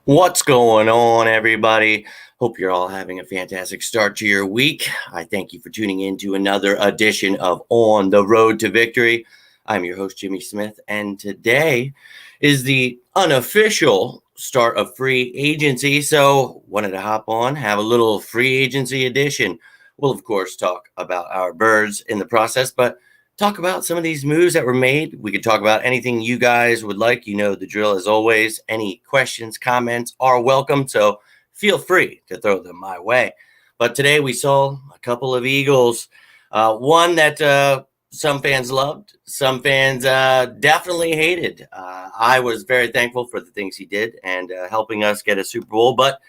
What's going on, everybody? Hope you're all having a fantastic start to your week. I thank you for tuning in to another edition of On the Road to Victory. I'm your host, Jimmy Smith, and today is the unofficial start of free agency. So, wanted to hop on, have a little free agency edition. We'll, of course, talk about our birds in the process, but talk about some of these moves that were made. We could talk about anything you guys would like. You know the drill as always. Any questions, comments are welcome. So feel free to throw them my way. But today we saw a couple of Eagles. One that some fans loved, some fans definitely hated. I was very thankful for the things he did and helping us get a Super Bowl. But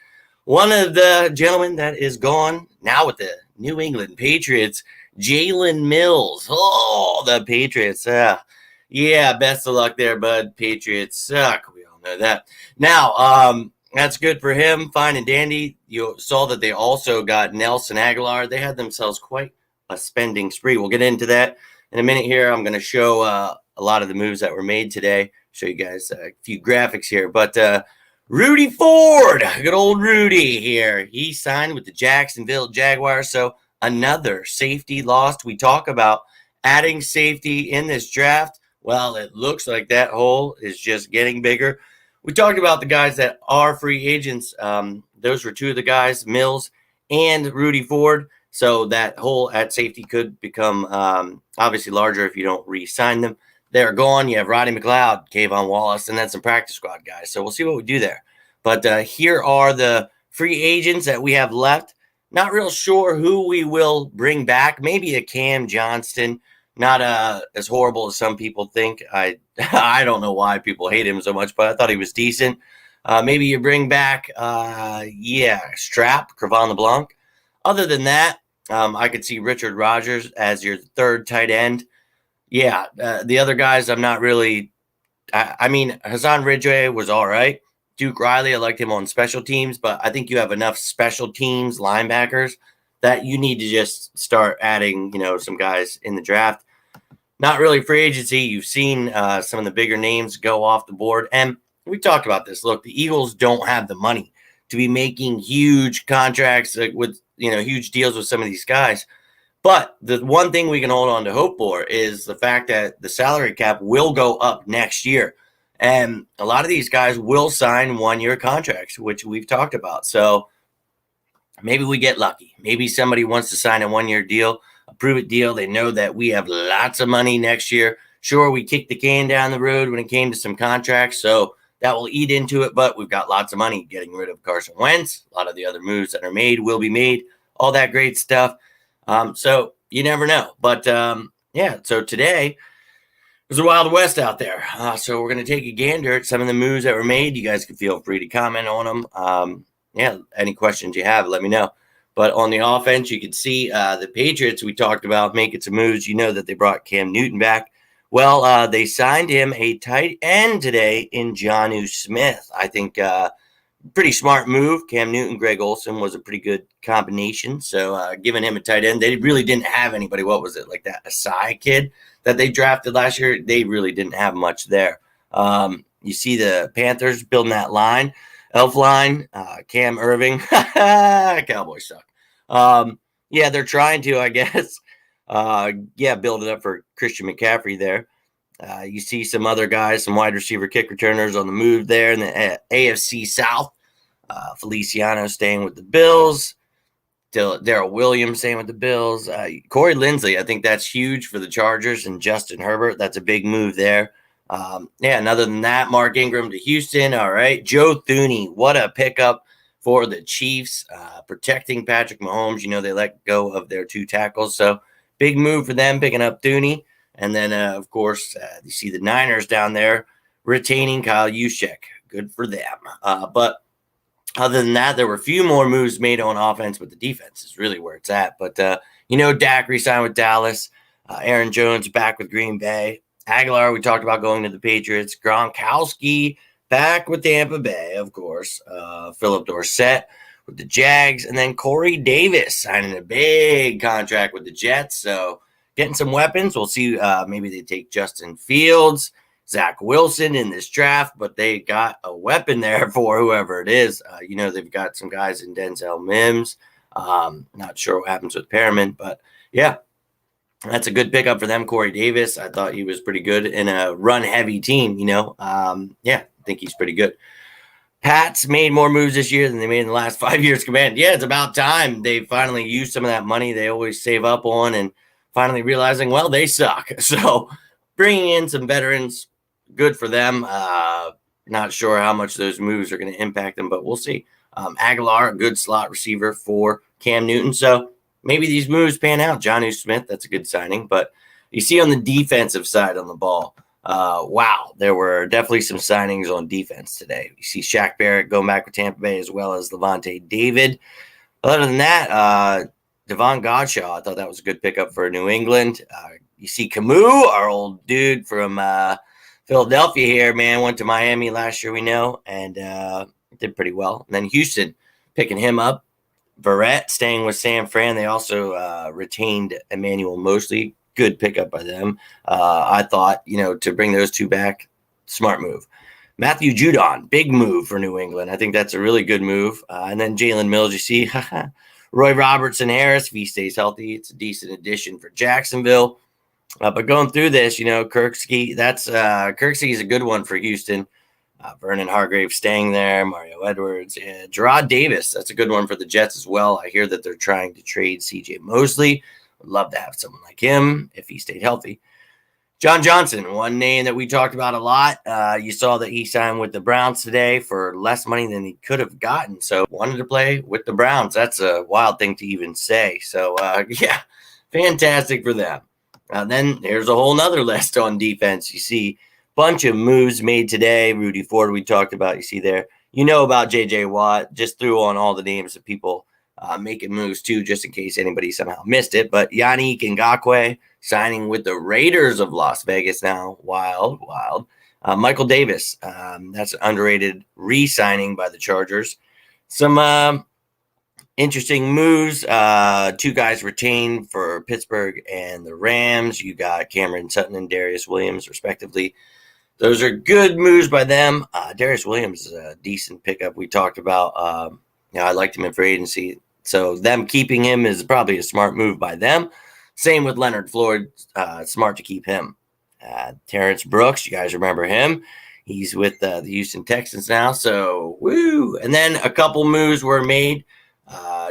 one of the gentlemen that is gone now with the New England Patriots, Jalen Mills. Oh, the Patriots. Yeah, best of luck there, bud. Patriots suck. We all know that. Now, that's good for him. Fine and dandy. You saw that they also got Nelson Aguilar. They had themselves quite a spending spree. We'll get into that in a minute here. I'm going to show a lot of the moves that were made today. Show you guys a few graphics here. But Rudy Ford, good old Rudy here. He signed with the Jacksonville Jaguars. So another safety lost. We talk about adding safety in this draft. Well, it looks like that hole is just getting bigger. We talked about the guys that are free agents. Those were two of the guys, Mills and Rudy Ford. So that hole at safety could become obviously larger if you don't re-sign them. They're gone. You have Roddy McLeod, Kayvon Wallace, and then some practice squad guys. So we'll see what we do there. But here are the free agents that we have left. Not real sure who we will bring back. Maybe a Cam Johnston. Not as horrible as some people think. I I don't know why people hate him so much, but I thought he was decent. Maybe you bring back, Strap, Crevan LeBlanc. Other than that, I could see Richard Rodgers as your third tight end. Yeah, the other guys, I'm not really. I mean, Hassan Ridgway was all right. Duke Riley, I liked him on special teams, but I think you have enough special teams linebackers that you need to just start adding, some guys in the draft. Not really free agency. You've seen some of the bigger names go off the board, and we talked about this. Look, the Eagles don't have the money to be making huge contracts with huge deals with some of these guys. But the one thing we can hold on to hope for is the fact that the salary cap will go up next year. And a lot of these guys will sign 1-year contracts, which we've talked about. So maybe we get lucky. Maybe somebody wants to sign a 1-year deal, a prove it deal. They know that we have lots of money next year. Sure, we kicked the can down the road when it came to some contracts. So that will eat into it. But we've got lots of money getting rid of Carson Wentz. A lot of the other moves that are made will be made. All that great stuff. So you never know. But so today there's a Wild West out there. So we're going to take a gander at some of the moves that were made. You guys can feel free to comment on them. Any questions you have, let me know. But on the offense, you can see the Patriots we talked about making some moves. You know that they brought Cam Newton back. Well, they signed him a tight end today in Jonnu Smith. I think pretty smart move. Cam Newton, Greg Olsen was a pretty good combination. So giving him a tight end, they really didn't have anybody. What was it, like that Asai kid that they drafted last year? They really didn't have much there. You see the Panthers building that line, elf line, Cam Irving. Cowboys suck. They're trying to, I guess. Build it up for Christian McCaffrey there. You see some other guys, some wide receiver kick returners on the move there in the AFC South. Feliciano staying with the Bills. Darrell Williams staying with the Bills. Corey Linsley, I think that's huge for the Chargers, and Justin Herbert. That's a big move there. And other than that, Mark Ingram to Houston. All right. Joe Thuney, what a pickup for the Chiefs, protecting Patrick Mahomes. They let go of their 2 tackles. So big move for them, picking up Thuney. And then, of course, you see the Niners down there retaining Kyle Juszczyk. Good for them. But other than that, there were a few more moves made on offense, but the defense is really where it's at. But, Dak re-signed with Dallas. Aaron Jones back with Green Bay. Aguilar, we talked about going to the Patriots. Gronkowski back with Tampa Bay, of course. Philip Dorsett with the Jags. And then Corey Davis signing a big contract with the Jets. So getting some weapons. We'll see. Maybe they take Justin Fields. Zach Wilson in this draft, but they got a weapon there for whoever it is. They've got some guys in Denzel Mims. Not sure what happens with Perriman, but yeah, that's a good pickup for them. Corey Davis, I thought he was pretty good in a run-heavy team. I think he's pretty good. Pats made more moves this year than they made in the last 5 years combined. Yeah, it's about time they finally used some of that money they always save up on and finally realizing, well, they suck. So bringing in some veterans, good for them. Not sure how much those moves are going to impact them, but we'll see. Aguilar, a good slot receiver for Cam Newton. So maybe these moves pan out. Jonnu Smith, that's a good signing. But you see on the defensive side on the ball, wow, there were definitely some signings on defense today. You see Shaq Barrett going back with Tampa Bay as well as Levante David. Other than that, Devon Godshaw, I thought that was a good pickup for New England. You see Camus, our old dude from Philadelphia here, man, went to Miami last year, we know, and did pretty well. And then Houston picking him up. Verrett staying with San Fran. They also retained Emmanuel Mosley. Good pickup by them. I thought, to bring those two back, smart move. Matthew Judon, big move for New England. I think that's a really good move. And then Jalen Mills, you see, Roy Robertson Harris, if he stays healthy, it's a decent addition for Jacksonville. But going through this, Kirksey, Kirksey is a good one for Houston. Vernon Hargrave staying there, Mario Edwards, and Gerard Davis. That's a good one for the Jets as well. I hear that they're trying to trade C.J. Mosley. Would love to have someone like him if he stayed healthy. John Johnson, one name that we talked about a lot. You saw that he signed with the Browns today for less money than he could have gotten. So wanted to play with the Browns. That's a wild thing to even say. So, yeah, fantastic for them. Then there's a whole nother list on defense. You see bunch of moves made today. Rudy Ford, we talked about. You see there. About J.J. Watt. Just threw on all the names of people making moves too, just in case anybody somehow missed it. But Yannick Ngakoue signing with the Raiders of Las Vegas now. Wild. Michael Davis. That's an underrated re-signing by the Chargers. Some interesting moves. Two guys retained for Pittsburgh and the Rams. You got Cameron Sutton and Darius Williams, respectively. Those are good moves by them. Darius Williams is a decent pickup. We talked about, I liked him in free agency. So them keeping him is probably a smart move by them. Same with Leonard Floyd. Smart to keep him. Terrence Brooks, you guys remember him. He's with the Houston Texans now. So, woo. And then a couple moves were made.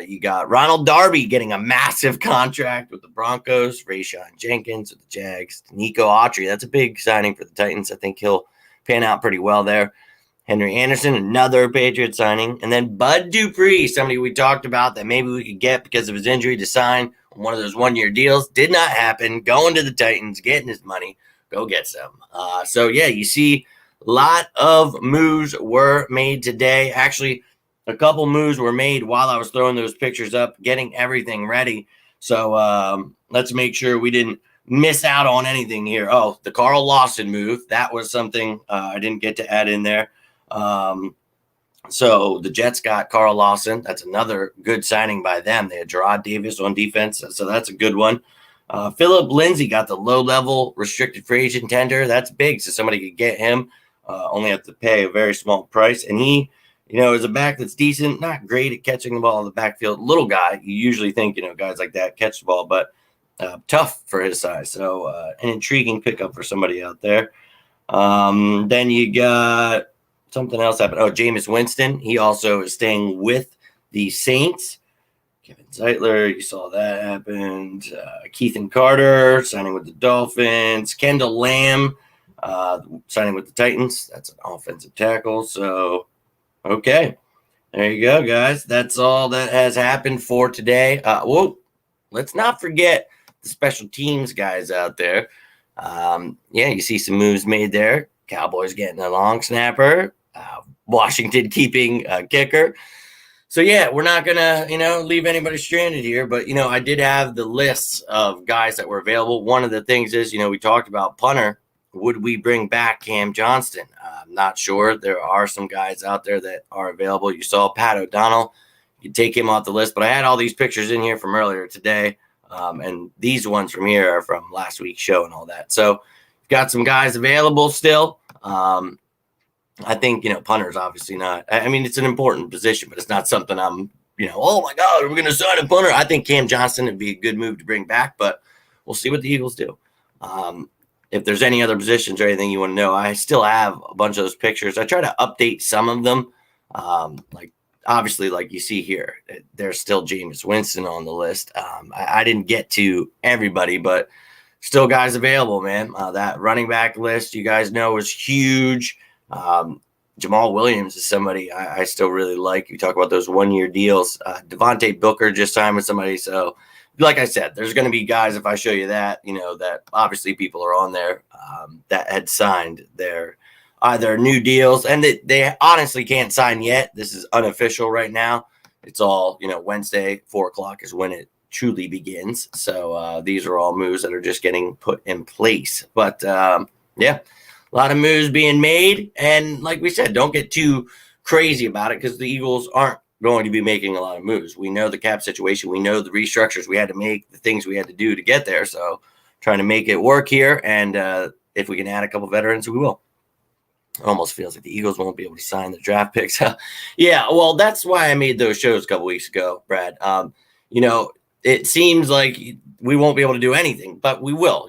You got Ronald Darby getting a massive contract with the Broncos, Rayshon Jenkins with the Jags, Nico Autry. That's a big signing for the Titans. I think he'll pan out pretty well there. Henry Anderson, another Patriot signing. And then Bud Dupree, somebody we talked about that maybe we could get because of his injury to sign on one of those one-year deals. Did not happen. Going to the Titans, getting his money. Go get some. So, yeah, you see a lot of moves were made today. Actually, a couple moves were made while I was throwing those pictures up, getting everything ready. So let's make sure we didn't miss out on anything here. Oh, the Carl Lawson move. That was something I didn't get to add in there. So the Jets got Carl Lawson. That's another good signing by them. They had Gerard Davis on defense, so that's a good one. Philip Lindsay got the low-level restricted free agent tender. That's big, so somebody could get him. Only have to pay a very small price. And he, is a back that's decent, not great at catching the ball in the backfield. Little guy. You usually think, guys like that catch the ball, but tough for his size. So an intriguing pickup for somebody out there. Then you got something else happened. Oh, Jameis Winston. He also is staying with the Saints. Kevin Zeitler, you saw that happened. Keithan Carter signing with the Dolphins. Kendall Lamb signing with the Titans. That's an offensive tackle. So, okay. There you go, guys. That's all that has happened for today. Let's not forget the special teams guys out there. You see some moves made there. Cowboys getting a long snapper. Washington keeping a kicker. So, yeah, we're not going to, leave anybody stranded here. But, I did have the lists of guys that were available. One of the things is, we talked about punter. Would we bring back Cam Johnston? I'm not sure. There are some guys out there that are available. You saw Pat O'Donnell. You can take him off the list. But I had all these pictures in here from earlier today. And these ones from here are from last week's show and all that. So, got some guys available still. I think, punter's obviously not. I mean, it's an important position, but it's not something I'm, oh my God, we're going to sign a punter. I think Cam Johnson would be a good move to bring back, but we'll see what the Eagles do. If there's any other positions or anything you want to know, I still have a bunch of those pictures. I try to update some of them. Obviously, like you see here, there's still Jameis Winston on the list. I didn't get to everybody, but still guys available, man. That running back list, you guys know, is huge. Jamal Williams is somebody I still really like. You talk about those 1-year deals. Devontae Booker just signed with somebody. So, like I said, there's going to be guys, if I show you that, that obviously people are on there that had signed their either new deals. And they honestly can't sign yet. This is unofficial right now. It's all, Wednesday, 4 o'clock is when it truly begins. So these are all moves that are just getting put in place. But, yeah. A lot of moves being made. And like we said, don't get too crazy about it because the Eagles aren't going to be making a lot of moves. We know the cap situation. We know the restructures we had to make, the things we had to do to get there. So trying to make it work here. And if we can add a couple veterans, we will. It almost feels like the Eagles won't be able to sign the draft picks. Yeah, well, that's why I made those shows a couple weeks ago, Brad. It seems like we won't be able to do anything, but we will,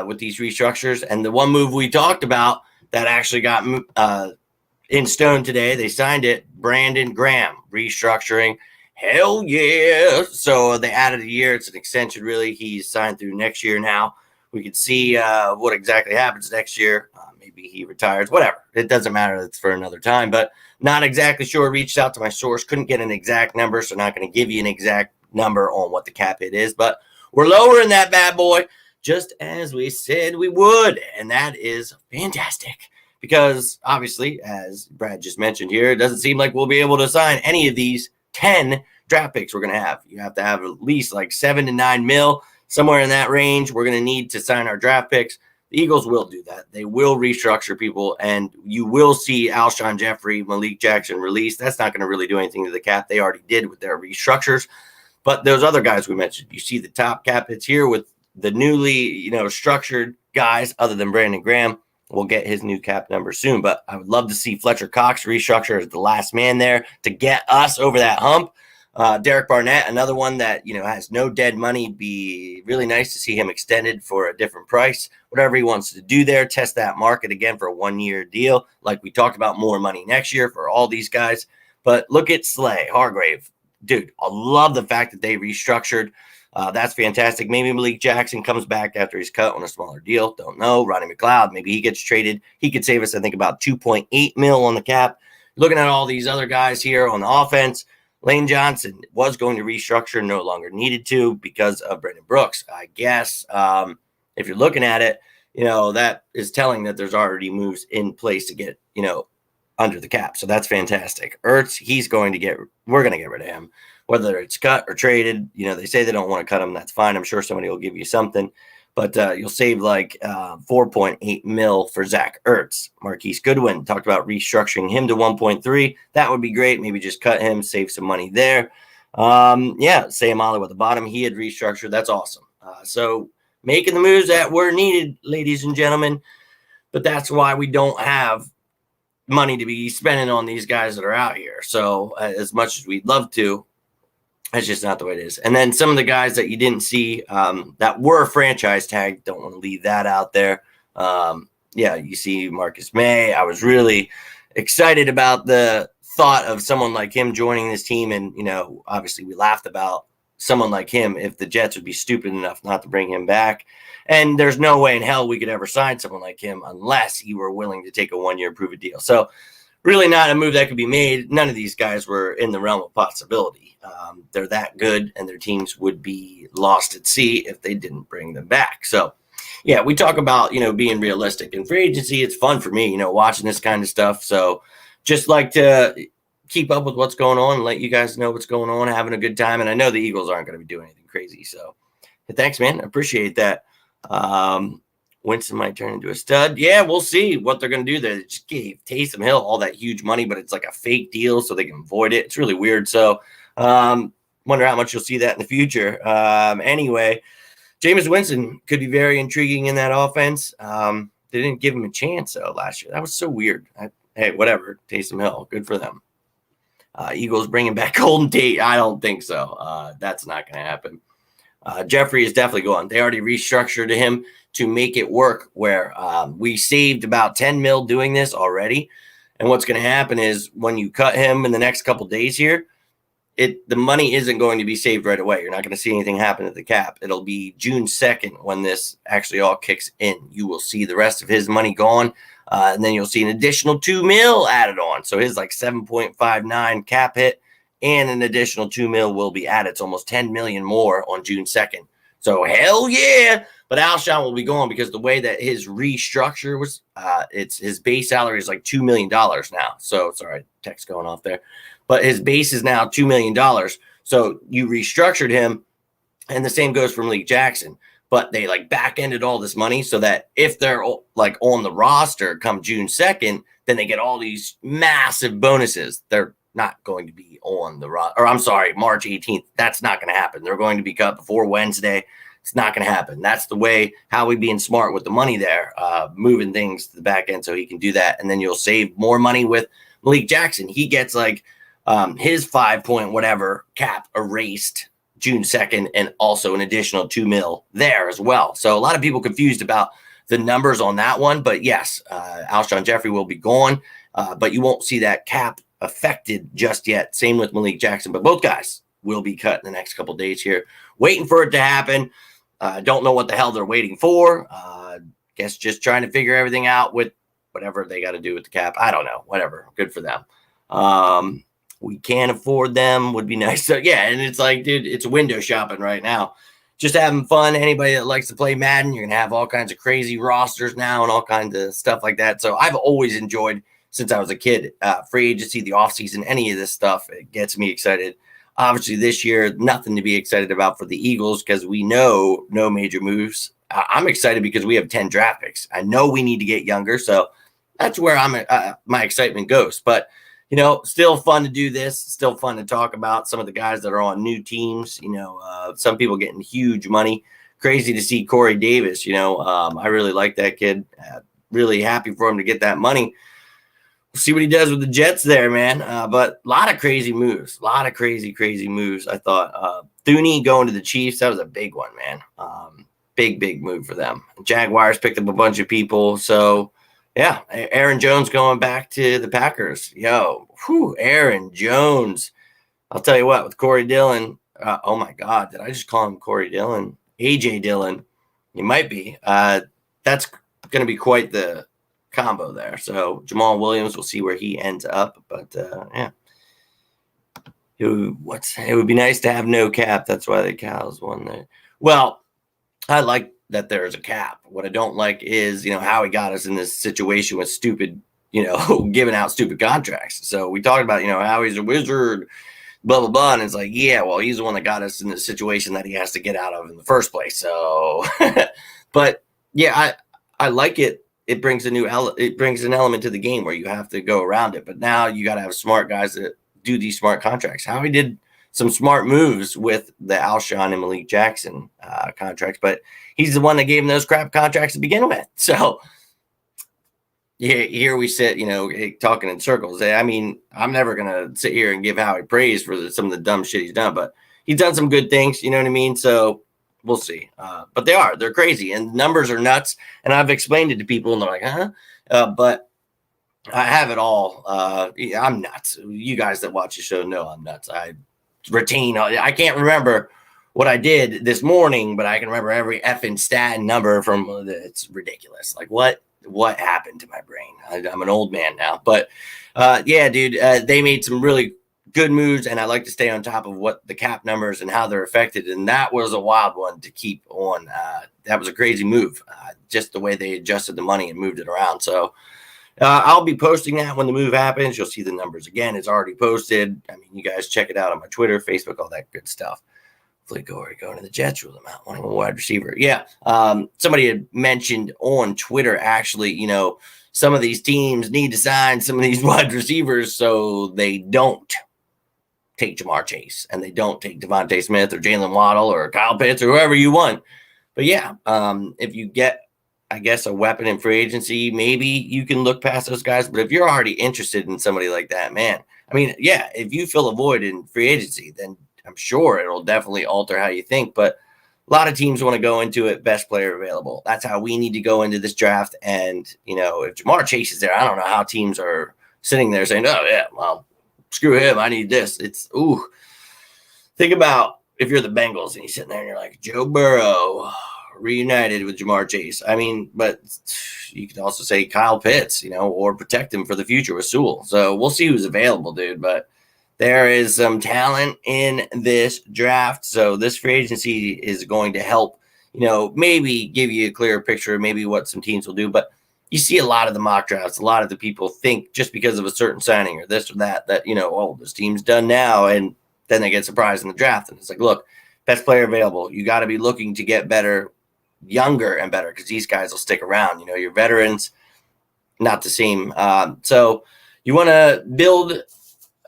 with these restructures. And the one move we talked about that actually got in stone today, they signed it, Brandon Graham, restructuring. Hell yeah. So they added a year. It's an extension, really. He's signed through next year now. We can see what exactly happens next year. Maybe he retires, whatever. It doesn't matter. It's for another time, but not exactly sure. Reached out to my source. Couldn't get an exact number, so not going to give you an exact number on what the cap hit is, but we're lowering that bad boy just as we said we would. And that is fantastic because obviously, as Brad just mentioned here, it doesn't seem like we'll be able to sign any of these 10 draft picks we're going to have. You have to have at least like 7 to 9 mil, somewhere in that range. We're going to need to sign our draft picks. The Eagles will do that. They will restructure people, and you will see Alshon Jeffrey, Malik Jackson released. That's not going to really do anything to the cap. They already did with their restructures. But those other guys we mentioned, you see the top cap hits here with the newly, structured guys other than Brandon Graham. We'll get his new cap number soon. But I would love to see Fletcher Cox restructure as the last man there to get us over that hump. Derek Barnett, another one that, has no dead money. Be really nice to see him extended for a different price. Whatever he wants to do there, test that market again for a 1-year deal. Like we talked about, more money next year for all these guys. But look at Slay, Hargrave. Dude, I love the fact that they restructured. That's fantastic. Maybe Malik Jackson comes back after he's cut on a smaller deal. Don't know. Ronnie McLeod, maybe he gets traded. He could save us, I think, about 2.8 mil on the cap. Looking at all these other guys here on the offense, Lane Johnson was going to restructure, no longer needed to because of Brandon Brooks. I guess if you're looking at it, that is telling that there's already moves in place to get, under the cap. So that's fantastic. Ertz, we're going to get rid of him, whether it's cut or traded. They say they don't want to cut him. That's fine. I'm sure somebody will give you something, but you'll save like 4.8 mil for Zach Ertz. Marquise Goodwin, talked about restructuring him to 1.3. That would be great. Maybe just cut him, save some money there. Sam Ollie at the bottom. He had restructured. That's awesome. So making the moves that were needed, ladies and gentlemen, but that's why we don't have money to be spending on these guys that are out here. So as much as we'd love to, that's just not the way it is. And then some of the guys that you didn't see that were franchise tagged, don't want to leave that out there. You see Marcus May. I was really excited about the thought of someone like him joining this team. And, obviously we laughed about someone like him if the Jets would be stupid enough not to bring him back. And there's no way in hell we could ever sign someone like him unless he were willing to take a 1-year prove-it deal. So really not a move that could be made. None of these guys were in the realm of possibility. They're that good, and their teams would be lost at sea if they didn't bring them back. So, yeah, we talk about, being realistic. In free agency, it's fun for me, watching this kind of stuff. So just like to keep up with what's going on and let you guys know what's going on, having a good time. And I know the Eagles aren't going to be doing anything crazy. So thanks, man. I appreciate that. Winston might turn into a stud. Yeah, we'll see what they're going to do there. They just gave Taysom Hill all that huge money, but it's like a fake deal so they can avoid it. It's really weird. So wonder how much you'll see that in the future. Anyway, Jameis Winston could be very intriguing in that offense. They didn't give him a chance though last year. That was so weird. Hey, whatever. Taysom Hill, good for them. Eagles bringing back Golden Tate. I don't think so. That's not going to happen. Jeffrey is definitely going. They already restructured him to make it work where we saved about 10 mil doing this already. And what's going to happen is when you cut him in the next couple days here, the money isn't going to be saved right away. You're not going to see anything happen at the cap. It'll be June 2nd when this actually all kicks in. You will see the rest of his money gone, and then you'll see an additional 2 mil added on. So his like 7.59 cap hit and an additional 2 mil will be added. It's almost 10 million more on June 2nd. So hell yeah. But Alshon will be gone because the way that his restructure was, it's his base salary is like $2 million now. So sorry, text going off there. But his base is now $2 million. So you restructured him, and the same goes for Malik Jackson. But they like back-ended all this money so that if they're like on the roster come June 2nd, then they get all these massive bonuses. They're not going to be on the roster. Or I'm sorry, March 18th. That's not going to happen. They're going to be cut before Wednesday. It's not going to happen. That's the way Howie being smart with the money there, moving things to the back end so he can do that. And then you'll save more money with Malik Jackson. He gets like his 5 point whatever cap erased June 2nd and also an additional 2 mil there as well. So a lot of people confused about the numbers on that one. But yes, Alshon Jeffrey will be gone, but you won't see that cap affected just yet. Same with Malik Jackson, but both guys will be cut in the next couple of days here. Waiting for it to happen. Don't know what the hell they're waiting for. Guess just trying to figure everything out with whatever they got to do with the cap. I don't know. Whatever. Good for them. We can't afford them. Would be nice. So yeah, and it's like, dude, it's window shopping right now. Just having fun. Anybody that likes to play Madden, you're gonna have all kinds of crazy rosters now and all kinds of stuff like that. So I've always enjoyed since I was a kid, free agency, the offseason, any of this stuff. It gets me excited. Obviously, this year, nothing to be excited about for the Eagles because we know no major moves. I'm excited because we have 10 draft picks. I know we need to get younger, so that's where my excitement goes. But, you know, still fun to do this. Still fun to talk about some of the guys that are on new teams. You know, some people getting huge money. Crazy to see Corey Davis. You know, I really like that kid. Really happy for him to get that money. See what he does with the Jets there, man. But a lot of crazy moves. A lot of crazy moves. I thought Thuney going to the Chiefs, that was a big one, man. Big move for them. Jaguars picked up a bunch of people. So, yeah, Aaron Jones going back to the Packers. Yo, Aaron Jones. I'll tell you what, with Corey Dillon, oh, my God, did I just call him Corey Dillon? A.J. Dillon. He might be. That's going to be quite the combo there. So Jamal Williams, we'll see where he ends up. But yeah, it would be nice to have no cap. That's why the Cows won there. Well, I like that there's a cap. What I don't like is, you know, how he got us in this situation with stupid, you know, giving out stupid contracts. So we talked about, you know, how he's a wizard, blah, blah, blah. And it's like, yeah, well, he's the one that got us in this situation that he has to get out of in the first place. So, but yeah, I like it. It brings an element to the game where you have to go around it. But now you got to have smart guys that do these smart contracts. Howie did some smart moves with the Alshon and Malik Jackson contracts, but he's the one that gave him those crap contracts to begin with. So yeah, here we sit, you know, talking in circles. I mean, I'm never going to sit here and give Howie praise for some of the dumb shit he's done, but he's done some good things. You know what I mean? So we'll see. But they're crazy and numbers are nuts. And I've explained it to people and they're like, huh? But I have it all. I'm nuts. You guys that watch the show know I'm nuts. I can't remember what I did this morning, but I can remember every effing stat and number from it's ridiculous. Like what happened to my brain? I'm an old man now, but yeah, dude, they made some really good moves, and I like to stay on top of what the cap numbers and how they're affected. And that was a wild one to keep on. That was a crazy move, just the way they adjusted the money and moved it around. So I'll be posting that when the move happens. You'll see the numbers again. It's already posted. I mean, you guys check it out on my Twitter, Facebook, all that good stuff. Hopefully, going to the Jets, rule them out. Wanting a wide receiver. Yeah. Somebody had mentioned on Twitter, actually, you know, some of these teams need to sign some of these wide receivers so they don't take Jamar Chase and they don't take Devontae Smith or Jalen Waddle or Kyle Pitts or whoever you want. But yeah, if you get I guess, a weapon in free agency, maybe you can look past those guys. But if you're already interested in somebody like that, man, I mean, yeah, if you fill a void in free agency, then I'm sure it'll definitely alter how you think. But a lot of teams want to go into it best player available. That's how we need to go into this draft. And, if Jamar Chase is there, I don't know how teams are sitting there saying, oh, yeah, well, screw him. I need this. Think about if you're the Bengals and you're sitting there and you're like, Joe Burrow reunited with Jamar Chase. I mean, but you could also say Kyle Pitts, or protect him for the future with Sewell. So we'll see who's available, dude. But there is some talent in this draft. So this free agency is going to help, maybe give you a clearer picture of maybe what some teams will do. But you see a lot of the mock drafts, a lot of the people think just because of a certain signing or this or that, oh, this team's done now. And then they get surprised in the draft. And it's like, look, best player available. You got to be looking to get better, younger and better, because these guys will stick around. Your veterans, not the same. So you want to build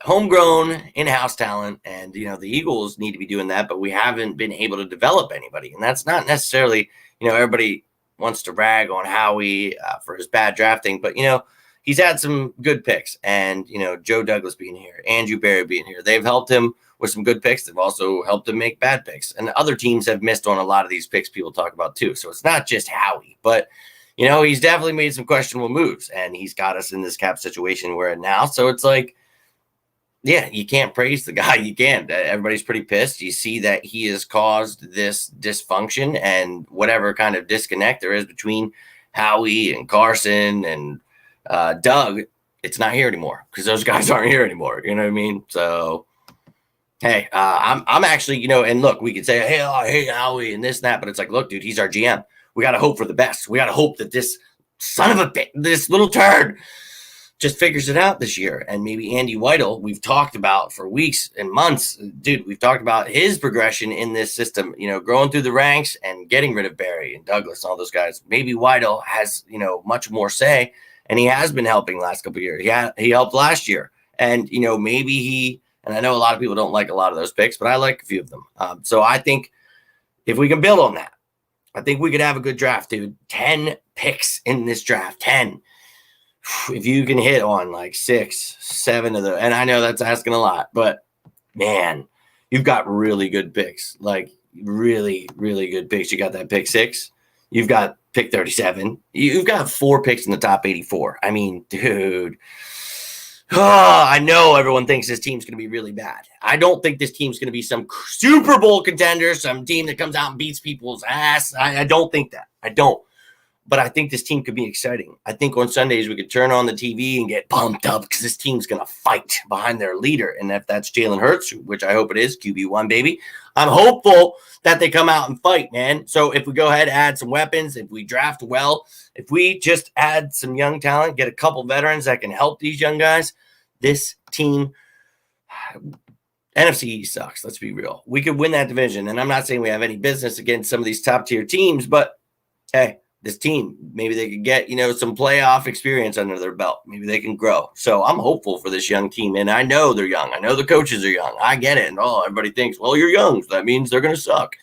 homegrown in-house talent, and the Eagles need to be doing that, but we haven't been able to develop anybody. And that's not necessarily, everybody wants to rag on Howie for his bad drafting, but he's had some good picks. And Joe Douglas being here, Andrew Berry being here, they've helped him with some good picks. They've also helped him make bad picks, and other teams have missed on a lot of these picks people talk about too. So it's not just Howie, but he's definitely made some questionable moves, and he's got us in this cap situation we're in now. So it's like, yeah, you can't praise the guy. You can't. Everybody's pretty pissed. You see that he has caused this dysfunction and whatever kind of disconnect there is between Howie and Carson and Doug. It's not here anymore because those guys aren't here anymore. You know what I mean? So, hey, I'm actually, and look, we could say, hey, I hate Howie and this and that, but it's like, look, dude, he's our GM. We got to hope for the best. We got to hope that this this little turd just figures it out this year. And maybe Andy Weidel, we've talked about for weeks and months, dude, we've talked about his progression in this system, growing through the ranks and getting rid of Barry and Douglas and all those guys. Maybe Weidel has, much more say, and he has been helping the last couple of years. He helped last year. And, maybe and I know a lot of people don't like a lot of those picks, but I like a few of them. So I think if we can build on that, I think we could have a good draft, dude. 10 picks in this draft, 10. If you can hit on like 6, 7 of them, and I know that's asking a lot, but man, you've got really good picks, like really, really good picks. You got that pick 6, you've got pick 37, you've got 4 picks in the top 84. I mean, dude, I know everyone thinks this team's going to be really bad. I don't think this team's going to be some Super Bowl contender, some team that comes out and beats people's ass. I don't think that. I don't. But I think this team could be exciting. I think on Sundays we could turn on the TV and get pumped up because this team's going to fight behind their leader. And if that's Jalen Hurts, which I hope it is, QB1, baby, I'm hopeful that they come out and fight, man. So if we go ahead, add some weapons, if we draft well, if we just add some young talent, get a couple veterans that can help these young guys, this team, NFC sucks. Let's be real. We could win that division. And I'm not saying we have any business against some of these top tier teams, but hey, this team, maybe they could get, some playoff experience under their belt. Maybe they can grow. So I'm hopeful for this young team. And I know they're young. I know the coaches are young. I get it. And everybody thinks, well, you're young, so that means they're going to suck.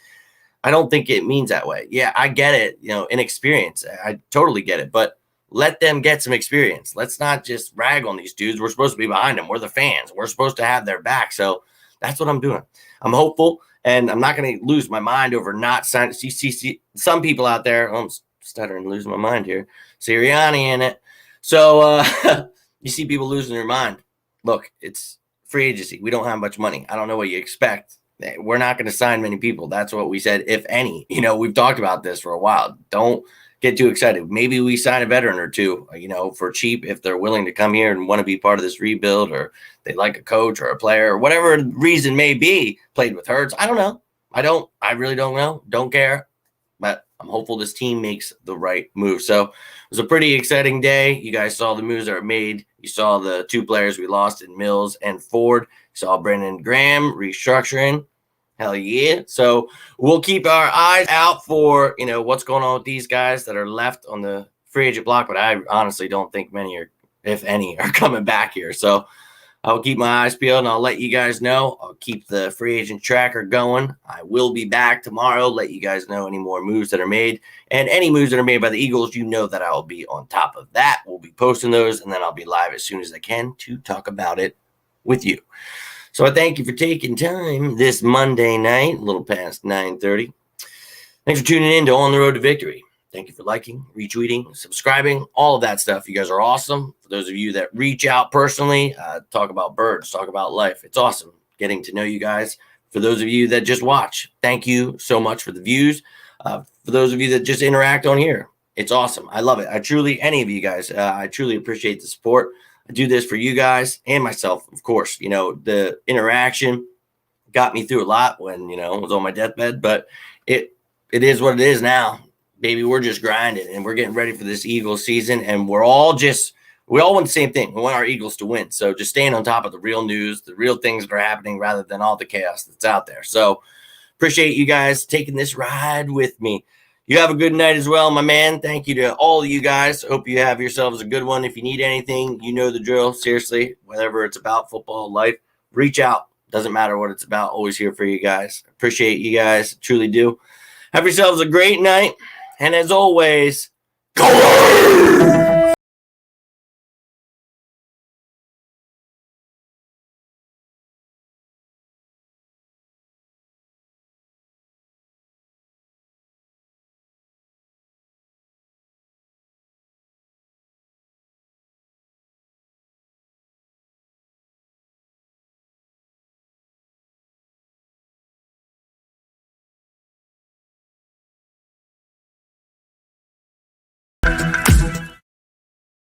I don't think it means that way. Yeah, I get it. Inexperience. I totally get it. But let them get some experience. Let's not just rag on these dudes. We're supposed to be behind them. We're the fans. We're supposed to have their back. So that's what I'm doing. I'm hopeful. And I'm not going to lose my mind over not signing. See, some people out there, I'm stuttering, losing my mind here. Sirianni in it. So you see people losing their mind. Look, it's free agency. We don't have much money. I don't know what you expect. We're not going to sign many people. That's what we said, if any. We've talked about this for a while. Don't get too excited. Maybe we sign a veteran or two, for cheap if they're willing to come here and want to be part of this rebuild, or they like a coach or a player or whatever the reason may be. Played with Hurts. I don't know. I really don't know. Don't care. But I'm hopeful this team makes the right move. So it was a pretty exciting day. You guys saw the moves that were made. You saw the 2 players we lost in Mills and Ford. You saw Brendan Graham restructuring. Hell yeah. So we'll keep our eyes out for, what's going on with these guys that are left on the free agent block. But I honestly don't think many, or if any, are coming back here. So I'll keep my eyes peeled and I'll let you guys know. I'll keep the free agent tracker going. I will be back tomorrow, let you guys know any more moves that are made. And any moves that are made by the Eagles, you know that I will be on top of that. We'll be posting those, and then I'll be live as soon as I can to talk about it with you. So I thank you for taking time this Monday night, a little past 9:30. Thanks for tuning in to On the Road to Victory. Thank you for liking, retweeting, subscribing, all of that stuff. You guys are awesome. For those of you that reach out personally, talk about birds, talk about life. It's awesome getting to know you guys. For those of you that just watch, thank you so much for the views. For those of you that just interact on here, it's awesome. I love it. Any of you guys, I truly appreciate the support. I do this for you guys and myself, of course. You know, the interaction got me through a lot when, I was on my deathbed, but it is what it is now. Baby, we're just grinding and we're getting ready for this Eagles season. And we all want the same thing. We want our Eagles to win. So just staying on top of the real news, the real things that are happening rather than all the chaos that's out there. So appreciate you guys taking this ride with me. You have a good night as well, my man. Thank you to all of you guys. Hope you have yourselves a good one. If you need anything, you know the drill. Seriously, whatever it's about, football, life, reach out. Doesn't matter what it's about. Always here for you guys. Appreciate you guys. Truly do. Have yourselves a great night. And as always, go!